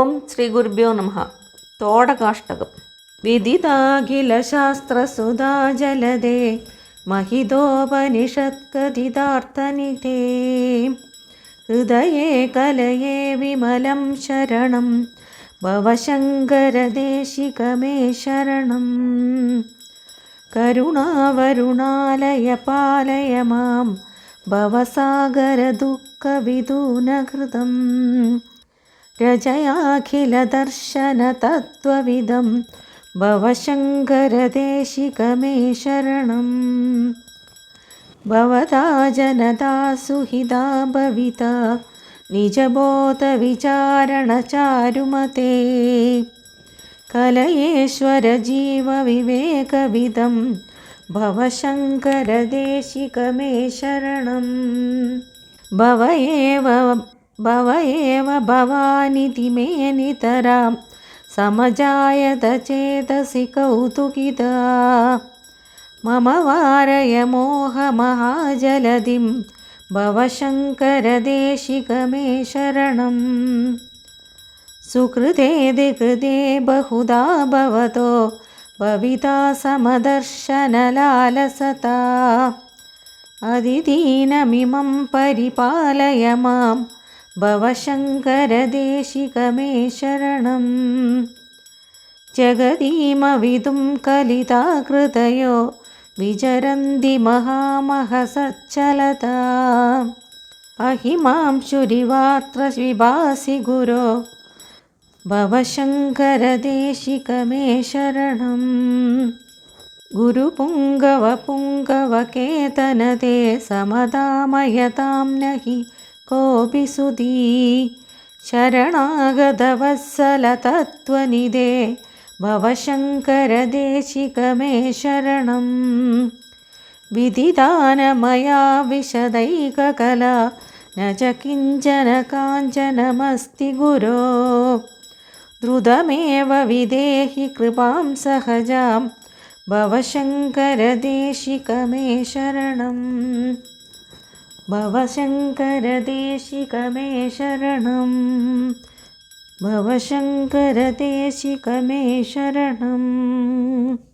ഓം ശ്രീ ഗുരുഭ്യോ നമഃ. തോടകാഷ്ടകം. വിദിതാഖിലശാസ്ത്രസുധാ ജലദേ महितोपनिषत्कथितार्थनिधे हृदये कलये विमलं शरणं भवशङ्करदेशिकमे शरणं. करुणावरुणालय पालय मां भवसागरदुःखविदूनकृतं. रजयाखिलदर्शनतत्त्वविदं भवशङ्करदेशिकमे शरणं. भवता जनता सुहिता भविता निजबोधविचारणचारुमते. कलयेश्वर जीवविवेकविदं भवशङ्करदेशिकमे शरणं. भव एव भवानिति मे नितरां समजायत चेतसि कौतुकिता. मम वारय मोहमहाजलधिं भवशङ्करदेशिकमे शरणं. सुकृते दिकृते बहुधा भवतो भविता समदर्शनलालसता. अदिदीनमिमं परिपालय मां भवशङ्करदेशिकमे शरणं. जगदीमविदुं कलिताकृतयो विचरन्ति महामहसच्चलता. अहिमांशुरिवात्र विभासि गुरो भवशङ्करदेशिकमे शरणं. गुरुपुङ्गवपुङ्गवकेतनते समदामयतां नहि कोऽपि सुधी. शरणागतवत्सलतत्त्वनिधे भवशङ्करदेशिकमे शरणं. विदितानमया विशदैककला न च किञ्चन काञ्चनमस्ति गुरो. द्रुतमेव विदेहि कृपां सहजां भवशङ्करदेशिकमे शरणं. भवशङ्करदेशिकमे शरणं. भवशङ्करदेशिकमे शरणम्.